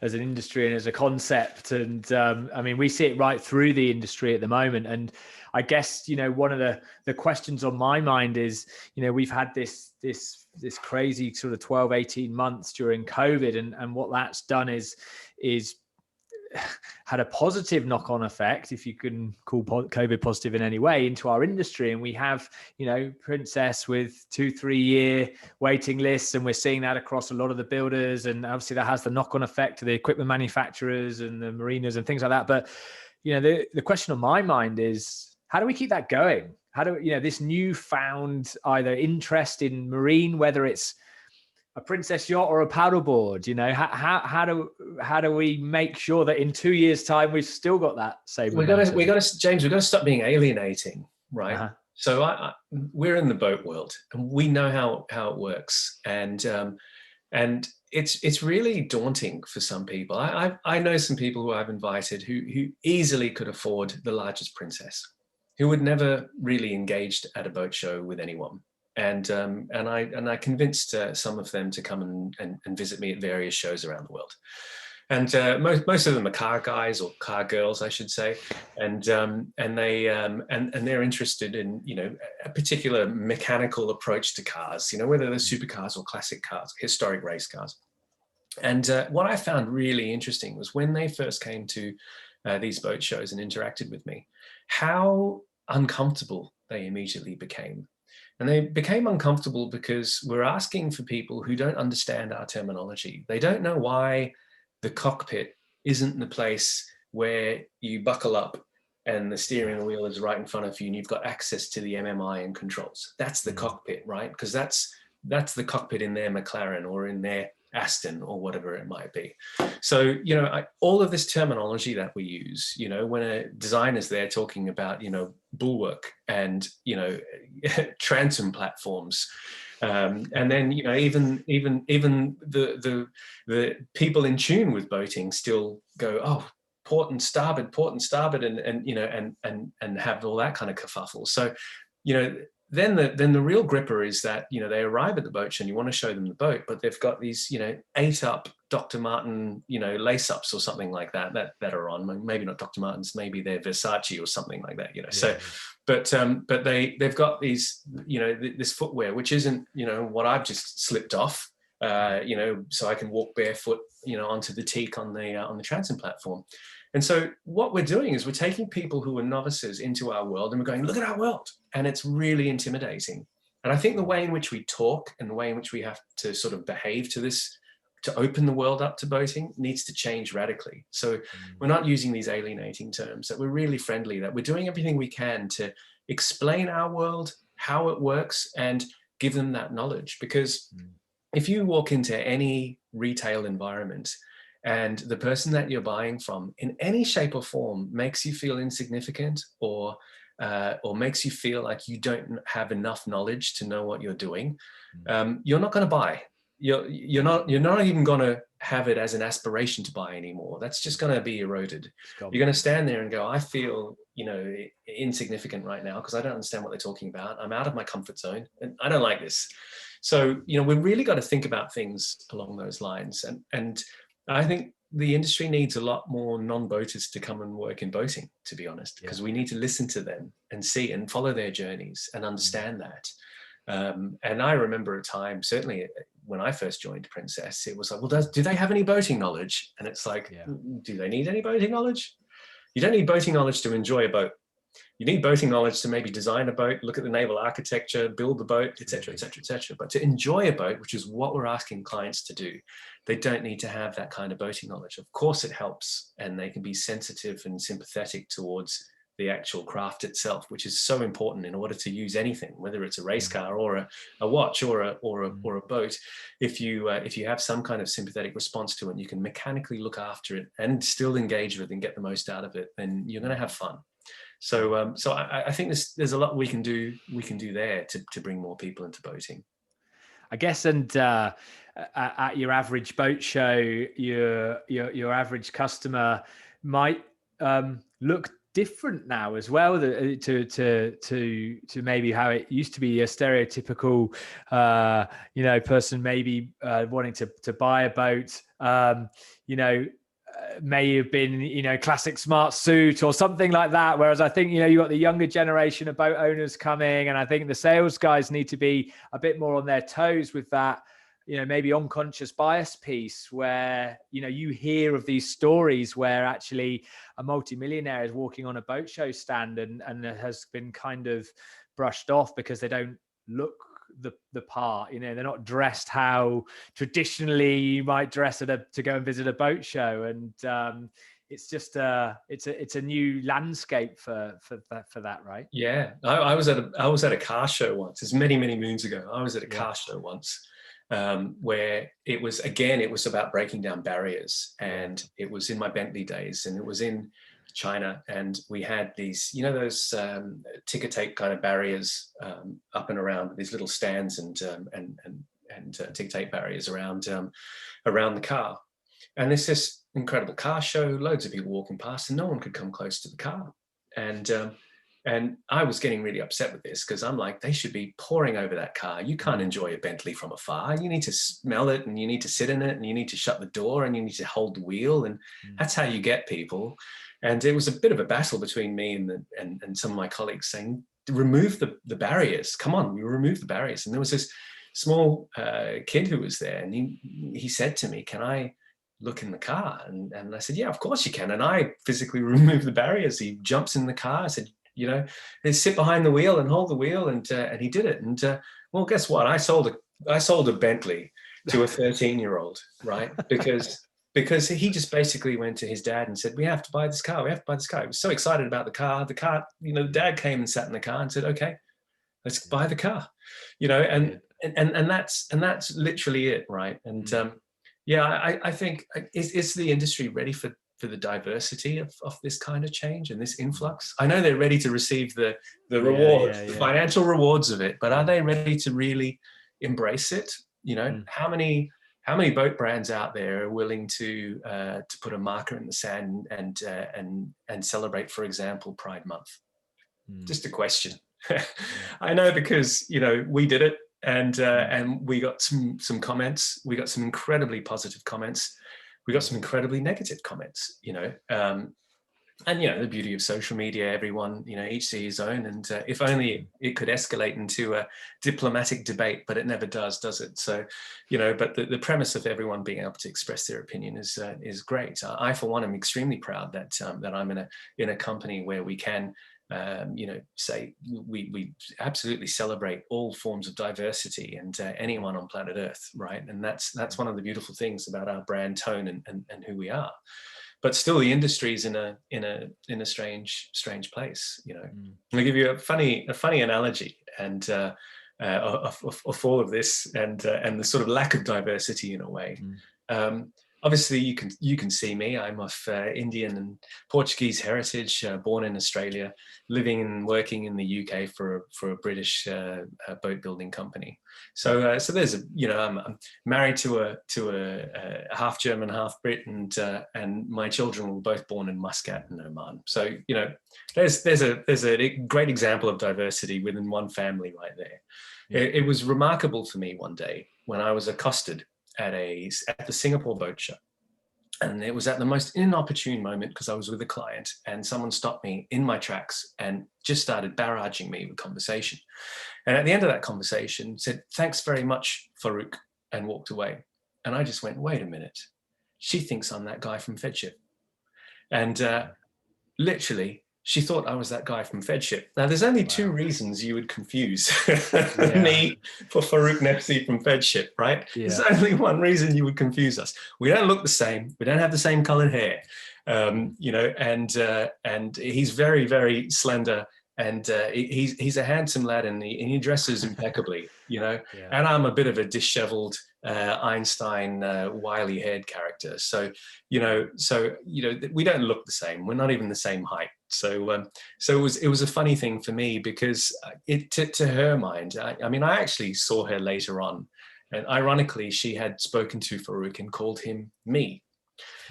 industry and as a concept. And I mean, we see it right through the industry at the moment. And I guess, you know, one of the questions on my mind is, you know, we've had this crazy sort of 12, 18 months during COVID, and what that's done is had a positive knock-on effect, if you can call COVID positive in any way, into our industry. And we have, you know, Princess with 2-3 year waiting lists, and we're seeing that across a lot of the builders. And obviously that has the knock-on effect to the equipment manufacturers and the marinas and things like that. But, you know, the question on my mind is, how do we keep that going? How do, you know, this newfound either interest in marine, whether it's a Princess yacht or a paddleboard, you know, how do we make sure that in 2 years' time we've still got that same? James, we've got to stop being alienating, right? So we're in the boat world, and we know how it works, and it's really daunting for some people. I know some people who I've invited who easily could afford the largest Princess, who would never really engaged at a boat show with anyone. And I convinced some of them to come and visit me at various shows around the world. And most of them are car guys, or car girls, I should say, and they're interested in, you know, a particular mechanical approach to cars, you know, whether they're supercars or classic cars, historic race cars. And what I found really interesting was when they first came to these boat shows and interacted with me, how uncomfortable they immediately became. And they became uncomfortable because we're asking for people who don't understand our terminology. They don't know why the cockpit isn't the place where you buckle up and the steering wheel is right in front of you and you've got access to the MMI and controls. That's the cockpit, right? Because that's the cockpit in their McLaren or in their Aston or whatever it might be. So, you know, all of this terminology that we use, you know, when a designer's there talking about, you know, bulwark and, you know, transom platforms, and then, you know, even the people in tune with boating still go, oh, port and starboard, and you know, and have all that kind of kerfuffle. So, you know, then the real gripper is that, you know, they arrive at the boat show and you want to show them the boat, but they've got these, you know, 8-up Dr. Martin, you know, lace-ups or something like that are on. Maybe not Dr. Martens, maybe they're Versace or something like that, you know. Yeah. So, but they've got these, you know, this footwear, which isn't, you know, what I've just slipped off, you know, so I can walk barefoot, you know, onto the teak on the transom platform. And so what we're doing is we're taking people who are novices into our world and we're going, look at our world. And it's really intimidating. And I think the way in which we talk and the way in which we have to sort of behave to to open the world up to boating needs to change radically. So we're not using these alienating terms, that we're really friendly, that we're doing everything we can to explain our world, how it works, and give them that knowledge. Because if you walk into any retail environment and the person that you're buying from in any shape or form makes you feel insignificant, or makes you feel like you don't have enough knowledge to know what you're doing, you're not going to buy. You're not even going to have it as an aspiration to buy anymore. That's just going to be eroded. You're going to stand there and go, I feel, insignificant right now because I don't understand what they're talking about. I'm out of my comfort zone and I don't like this. So, we've really got to think about things along those lines. And I think the industry needs a lot more non-boaters to come and work in boating, to be honest, because we need to listen to them and see and follow their journeys and understand that. And I remember a time, certainly when I first joined Princess, it was like, well, do they have any boating knowledge? And it's like, do they need any boating knowledge? You don't need boating knowledge to enjoy a boat. You need boating knowledge to maybe design a boat, look at the naval architecture, build the boat, et cetera, et cetera, et cetera. But to enjoy a boat, which is what we're asking clients to do, they don't need to have that kind of boating knowledge. Of course it helps, and they can be sensitive and sympathetic towards the actual craft itself, which is so important in order to use anything, whether it's a race car or a watch or a boat. If you have some kind of sympathetic response to it, you can mechanically look after it and still engage with it and get the most out of it, then you're going to have fun. So I think there's a lot we can do there to bring more people into boating, I guess. And at your average boat show, your average customer might look different now as well to maybe how it used to be. A stereotypical person maybe wanting to buy a boat, may have been, classic smart suit or something like that. Whereas I think, you got the younger generation of boat owners coming, and I think the sales guys need to be a bit more on their toes with that, maybe unconscious bias piece where, you hear of these stories where actually a multimillionaire is walking on a boat show stand and has been kind of brushed off because they don't look the part. They're not dressed how traditionally you might dress to go and visit a boat show. And it's just it's a new landscape for that, right? Yeah, I was at a car show once. It's many moons ago. I was at a car show once where it was about breaking down barriers, and it was in my Bentley days, and it was in China, and we had these, those ticker tape kind of barriers up and around, these little stands and ticker tape barriers around the car. And there's this incredible car show, loads of people walking past, and no one could come close to the car. And I was getting really upset with this because I'm like, they should be pouring over that car. You can't enjoy a Bentley from afar. You need to smell it, and you need to sit in it, and you need to shut the door, and you need to hold the wheel. And that's how you get people. And it was a bit of a battle between me and some of my colleagues saying, remove the barriers. Come on, we remove the barriers. And there was this small kid who was there, and he said to me, can I look in the car? And I said, yeah, of course you can. And I physically removed the barriers. He jumps in the car. I said, sit behind the wheel and hold the wheel. And he did it. And well, guess what? I sold a Bentley to a 13-year-old, right? Because he just basically went to his dad and said, we have to buy this car. We have to buy this car. He was so excited about the car. The car, dad came and sat in the car and said, okay, let's buy the car, and that's literally it. Right. And I think is the industry ready for the diversity of this kind of change and this influx? I know they're ready to receive the rewards, the financial rewards of it, but are they ready to really embrace it? How many boat brands out there are willing to put a marker in the sand and celebrate, for example, Pride Month? Just a question. I know, because we did it, and we got some comments. We got some incredibly positive comments. We got some incredibly negative comments. And the beauty of social media, everyone, each to his own, and if only it could escalate into a diplomatic debate, but it never does it? So but the premise of everyone being able to express their opinion is great. I for one am extremely proud that that I'm in a company where we can say we absolutely celebrate all forms of diversity and anyone on planet Earth, right? And that's one of the beautiful things about our brand tone and who we are. But still, the industry is in a strange place. I'll give you a funny analogy, and of all of this, and the sort of lack of diversity in a way. Obviously, you can see me. I'm of Indian and Portuguese heritage, born in Australia, living and working in the UK for a British boat building company. So there's I'm married to a half German, half Brit, and my children were both born in Muscat and Oman. So there's a great example of diversity within one family right there. Yeah. It was remarkable for me one day when I was accosted at the Singapore boat show. And it was at the most inopportune moment because I was with a client and someone stopped me in my tracks and just started barraging me with conversation. And at the end of that conversation said, "Thanks very much, Farouk," and walked away. And I just went, wait a minute. She thinks I'm that guy from Fedship. And literally, she thought I was that guy from Fedship. Now, there's only two reasons you would confuse me for Farouk Nefsi from Fedship, right? Yeah. There's only one reason you would confuse us. We don't look the same. We don't have the same colored hair, and he's very, very slender. And he's a handsome lad, and he dresses impeccably, Yeah. And I'm a bit of a disheveled Einstein, wily-haired character. So we don't look the same. We're not even the same height. So it was a funny thing for me because to her mind, I actually saw her later on, and ironically, she had spoken to Farouk and called him me.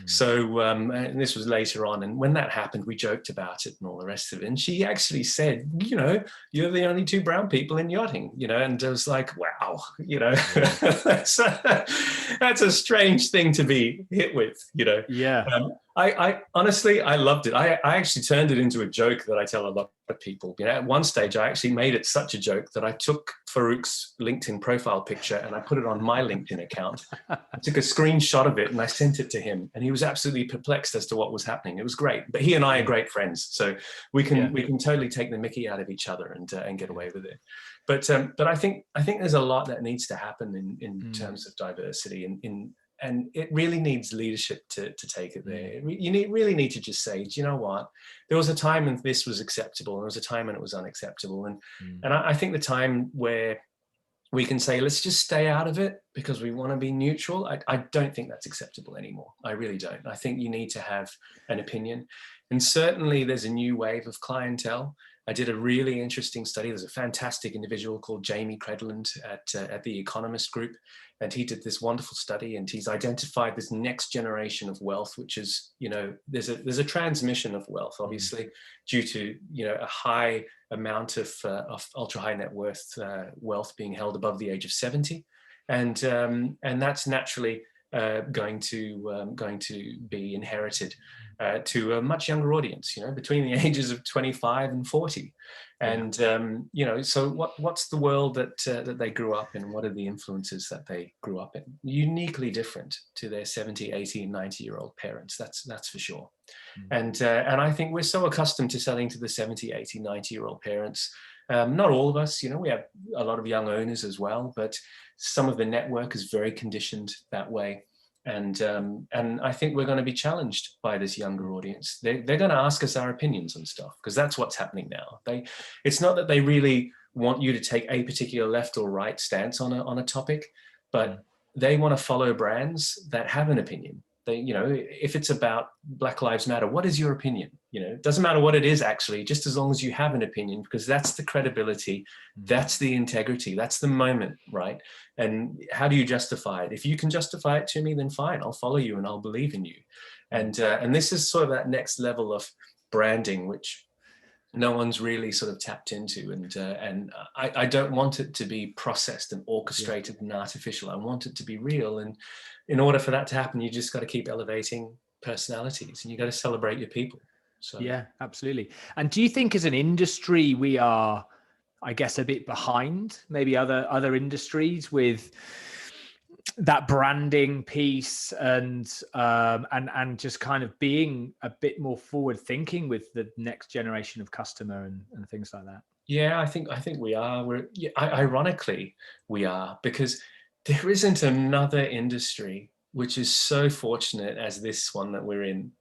So, and this was later on. And when that happened, we joked about it and all the rest of it. And she actually said, you're the only two brown people in yachting, and I was like, wow, that's a strange thing to be hit with, Yeah. I honestly, I loved it. I actually turned it into a joke that I tell a lot of people. At one stage, I actually made it such a joke that I took Farouk's LinkedIn profile picture and I put it on my LinkedIn account. I took a screenshot of it and I sent it to him, and he was absolutely perplexed as to what was happening. It was great, but he and I are great friends, so we can totally take the mickey out of each other and get away with it. But I think there's a lot that needs to happen in terms of diversity and it really needs leadership to take it there. You really need to just say, do you know what? There was a time when this was acceptable, and there was a time when it was unacceptable. And I think the time where we can say, let's just stay out of it because we want to be neutral, I don't think that's acceptable anymore. I really don't. I think you need to have an opinion. And certainly there's a new wave of clientele. I did a really interesting study. There's a fantastic individual called Jamie Credland at the Economist Group, and he did this wonderful study, and he's identified this next generation of wealth, which is, there's a transmission of wealth, obviously, due to a high amount of ultra high net worth wealth being held above the age of 70, and that's naturally going to be inherited to a much younger audience, between the ages of 25 and 40. And, so what's the world that they grew up in? What are the influences that they grew up in? Uniquely different to their 70, 80, and 90-year-old parents. That's for sure. And I think we're so accustomed to selling to the 70, 80, 90-year-old parents. Not all of us, we have a lot of young owners as well, but some of the network is very conditioned that way. And I think we're going to be challenged by this younger audience. They're going to ask us our opinions on stuff, because that's what's happening now. It's not that they really want you to take a particular left or right stance on a topic, but they want to follow brands that have an opinion. If it's about Black Lives Matter, what is your opinion? It doesn't matter what it is, actually, just as long as you have an opinion, because that's the credibility, that's the integrity, that's the moment, right? And how do you justify it? If you can justify it to me, then fine, I'll follow you and I'll believe in you. And this is sort of that next level of branding, which no one's really sort of tapped into. And I don't want it to be processed and orchestrated and artificial. I want it to be real. And in order for that to happen, you just got to keep elevating personalities, and you got to celebrate your people. So yeah, absolutely. And do you think as an industry we are, I guess, a bit behind maybe other industries with that branding piece and just kind of being a bit more forward thinking with the next generation of customer and things like that? yeah, I think we are. Ironically, we are, because there isn't another industry which is so fortunate as this one that we're in,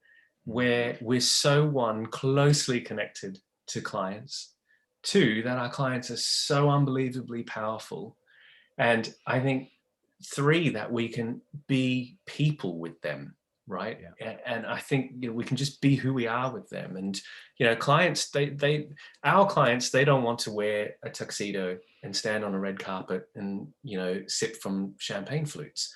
where we're so, one, closely connected to clients, two, that our clients are so unbelievably powerful, and I think three, that we can be people with them, right? Yeah. And I think, we can just be who we are with them. And clients, our clients, they don't want to wear a tuxedo and stand on a red carpet and sip from champagne flutes.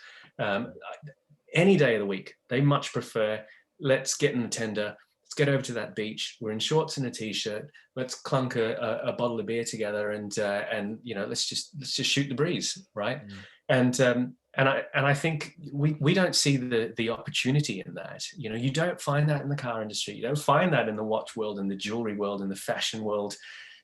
Any day of the week, they much prefer, let's get in the tender, let's get over to that beach, we're in shorts and a t-shirt, let's clunk a bottle of beer together, and let's just shoot the breeze, right? And I think we don't see the opportunity in that. You don't find that in the car industry, you don't find that in the watch world, in the jewelry world, in the fashion world.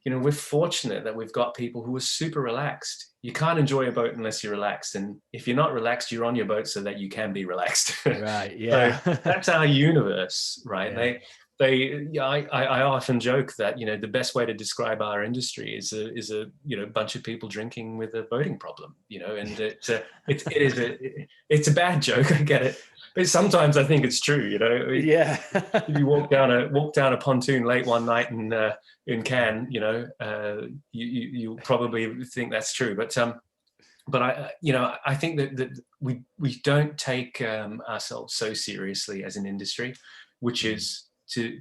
We're fortunate that we've got people who are super relaxed. You can't enjoy a boat unless you're relaxed. And if you're not relaxed, you're on your boat so that you can be relaxed. Right. Yeah. So that's our universe, right? Yeah. I often joke that, the best way to describe our industry is a bunch of people drinking with a boating problem, and it's a bad joke. I get it. But sometimes I think it's true, Yeah. If you walk down a pontoon late one night in Cannes, you probably think that's true. But I think that we don't take ourselves so seriously as an industry, which is to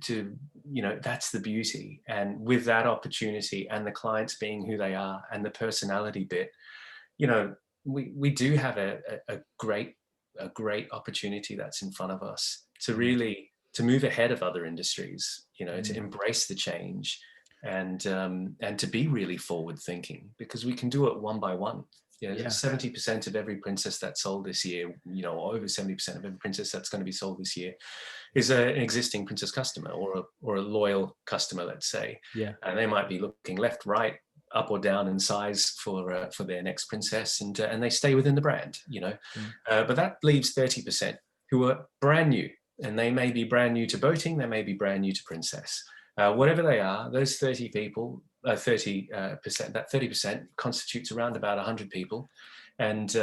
that's the beauty. And with that opportunity and the clients being who they are and the personality bit, we do have a great opportunity that's in front of us to really to move ahead of other industries, to embrace the change and to be really forward thinking, because we can do it one by one. 70% of every princess that's sold this year, or over 70% of every princess that's going to be sold this year is an existing princess customer or a loyal customer, let's say. Yeah. And they might be looking left, right, up or down in size for their next princess, and they stay within the brand, but that leaves 30% who are brand new, and they may be brand new to boating, they may be brand new to princess. Whatever they are, those 30 people, 30%, that 30% constitutes around about 100 people. And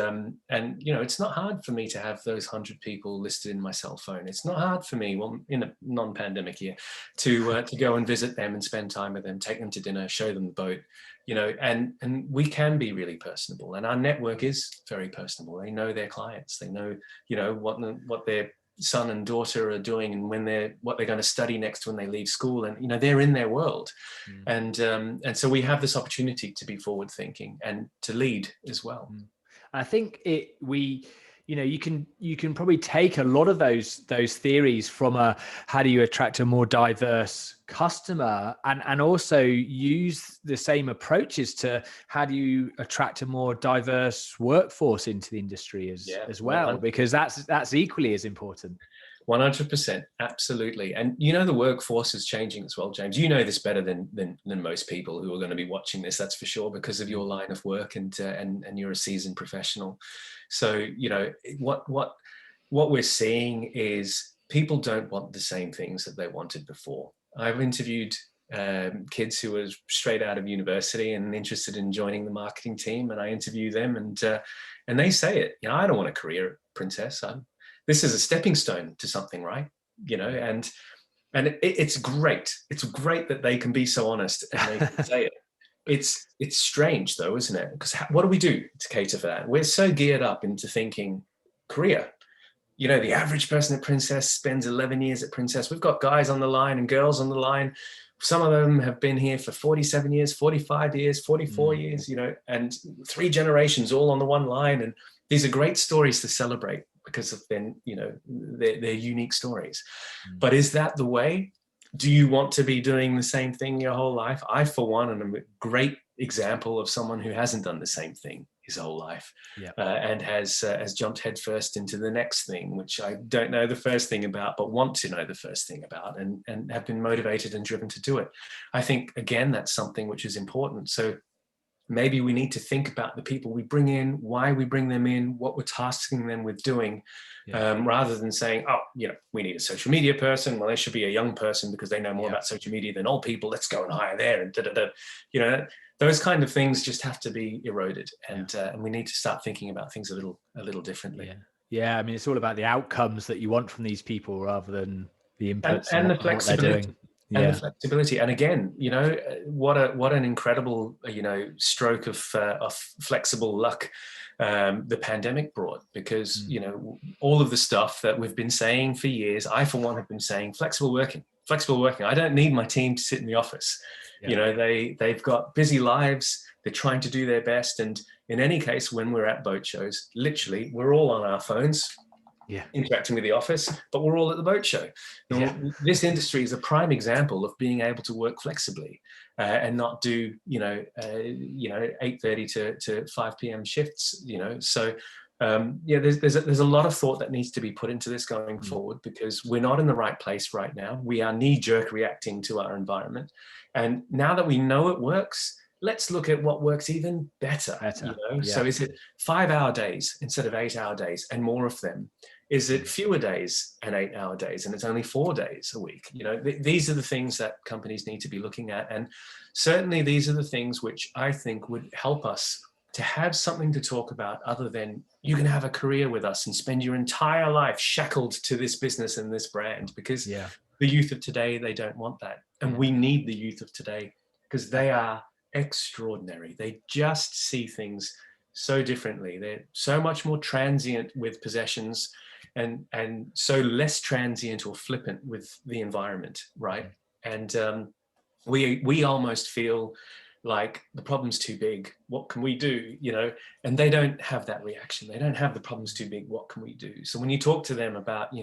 it's not hard for me to have those 100 people listed in my cell phone. It's not hard for me, well, in a non-pandemic year, to go and visit them and spend time with them, take them to dinner, show them the boat, and we can be really personable. And our network is very personable. They know their clients. They know, what their son and daughter are doing, and what they're going to study next when they leave school, and they're in their world. And so we have this opportunity to be forward thinking and to lead as well. I think you can probably take a lot of those theories from how do you attract a more diverse customer, and also use the same approaches to how do you attract a more diverse workforce into the industry as well, 100%. Because that's equally as important. 100%, absolutely. And the workforce is changing as well, James. You know this better than most people who are going to be watching this, that's for sure, because of your line of work, and you're a seasoned professional. So what we're seeing is people don't want the same things that they wanted before. I've interviewed kids who are straight out of university and interested in joining the marketing team, and I interview them, and they say it. I don't want a career at Princess. This is a stepping stone to something, right? And it's great. It's great that they can be so honest and they can say it. It's strange though, isn't it? Because what do we do to cater for that? We're so geared up into thinking career. The average person at Princess spends 11 years at Princess. We've got guys on the line and girls on the line. Some of them have been here for 47 years, 45 years, 44 years, and 3 generations all on the one line. And these are great stories to celebrate because of their unique stories. But is that the way? Do you want to be doing the same thing your whole life? I, for one, am a great example of someone who hasn't done the same thing his whole life, Yeah. and has jumped headfirst into the next thing, which I don't know the first thing about, but want to know the first thing about, and have been motivated and driven to do it. I think, again, that's something which is important. So maybe we need to think about the people we bring in, why we bring them in, what we're tasking them with doing, rather than saying, oh, we need a social media person. Well, they should be a young person because they know more about social media than old people. Let's go and hire there, and those kind of things just have to be eroded, and we need to start thinking about things a little differently. Yeah. I mean, it's all about the outcomes that you want from these people rather than the inputs and the what they're flexibility. doing. And the flexibility, and again, what an incredible, stroke of flexible luck the pandemic brought, because all of the stuff that we've been saying for years, I for one have been saying, flexible working. I don't need my team to sit in the office. They've got busy lives. They're trying to do their best, and in any case, when we're at boat shows, literally, we're all on our phones. Interacting with the office, but we're all at the boat show. This industry is a prime example of being able to work flexibly and not do 8:30 to 5 p.m. shifts. So there's a lot of thought that needs to be put into this going forward, because we're not in the right place right now. We are knee-jerk reacting to our environment, and now that we know it works, let's look at what works even better. So is it 5-hour days instead of 8-hour days and more of them? Is it fewer days and 8-hour days and it's only 4 days a week? These are the things that companies need to be looking at. And certainly these are the things which I think would help us to have something to talk about, other than you can have a career with us and spend your entire life shackled to this business and this brand, because the youth of today, they don't want that. And we need the youth of today, because they are extraordinary. They just see things so differently. They're so much more transient with possessions, and so less transient or flippant with the environment, right? And we almost feel like the problem's too big. What can we do? And they don't have that reaction. They don't have the problem's too big. What can we do? So when you talk to them about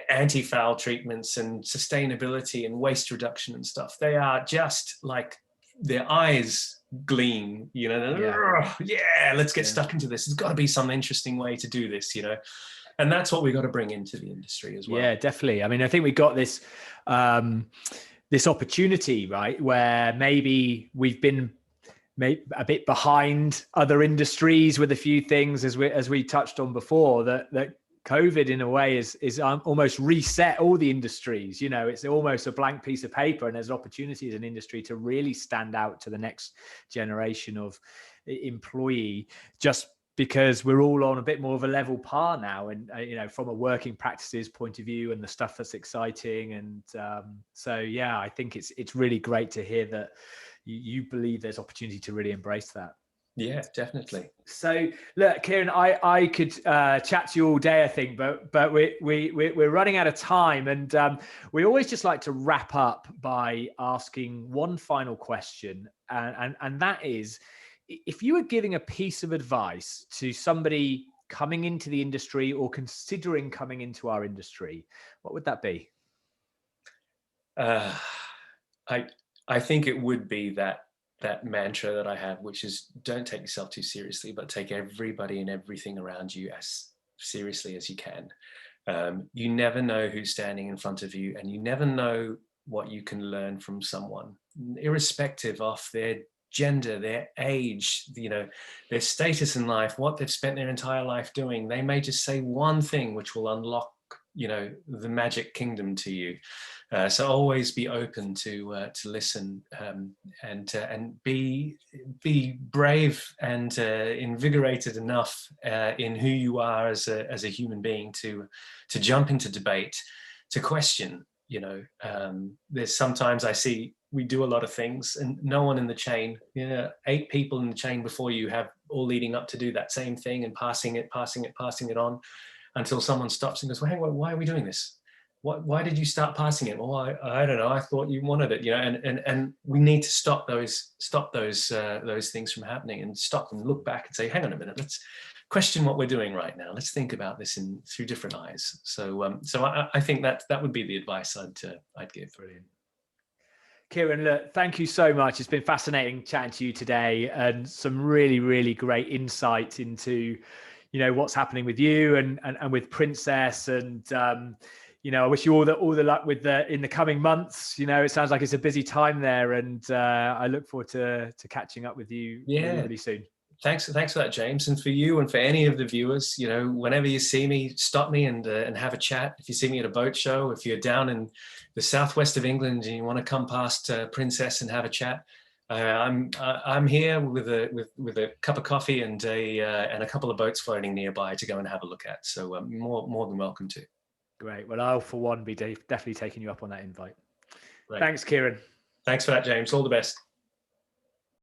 anti-foul treatments and sustainability and waste reduction and stuff, they are just like, their eyes gleam, let's get stuck into this. There's got to be some interesting way to do this, and that's what we got to bring into the industry as well. Definitely. I mean, I think we got this this opportunity, right, where maybe we've been a bit behind other industries with a few things, as we touched on before, that COVID in a way is almost reset all the industries. It's almost a blank piece of paper, and there's an opportunity as an industry to really stand out to the next generation of employee, just because we're all on a bit more of a level par now, and from a working practices point of view, and the stuff that's exciting. And I think it's really great to hear that you believe there's opportunity to really embrace that. Yeah, definitely. So look, Kiran, I could chat to you all day, I think, but we're running out of time, and we always just like to wrap up by asking one final question, and that is, if you were giving a piece of advice to somebody coming into the industry or considering coming into our industry, what would that be? I think it would be that mantra that I have, which is, don't take yourself too seriously, but take everybody and everything around you as seriously as you can. You never know who's standing in front of you, and you never know what you can learn from someone, irrespective of their gender, their age, their status in life, what they've spent their entire life doing. They may just say one thing which will unlock the magic kingdom to you. So always be open to listen, and be brave and invigorated enough in who you are as a human being to jump into debate, to question. There's sometimes I see we do a lot of things, and no one in the chain, 8 people in the chain before you have all leading up to do that same thing and passing it on, until someone stops and goes, well, hang on, why are we doing this? Why did you start passing it? Well, I don't know. I thought you wanted it, and we need to stop those things from happening, and stop and look back and say, hang on a minute, let's question what we're doing right now. Let's think about this through different eyes. So I think that would be the advice I'd give. Brilliant. Kiran, look, thank you so much. It's been fascinating chatting to you today, and some really, really great insight into, what's happening with you and with Princess. And I wish you all the luck with in the coming months. It sounds like it's a busy time there, and I look forward to catching up with you really, really soon. Thanks for that, James. And for you and for any of the viewers, whenever you see me, stop me and have a chat. If you see me at a boat show, if you're down in the southwest of England and you want to come past Princess and have a chat, I'm here with a cup of coffee and a couple of boats floating nearby to go and have a look at. So more than welcome to. Great. Well, I'll for one be definitely taking you up on that invite. Right. Thanks, Kiran. Thanks for that, James. All the best.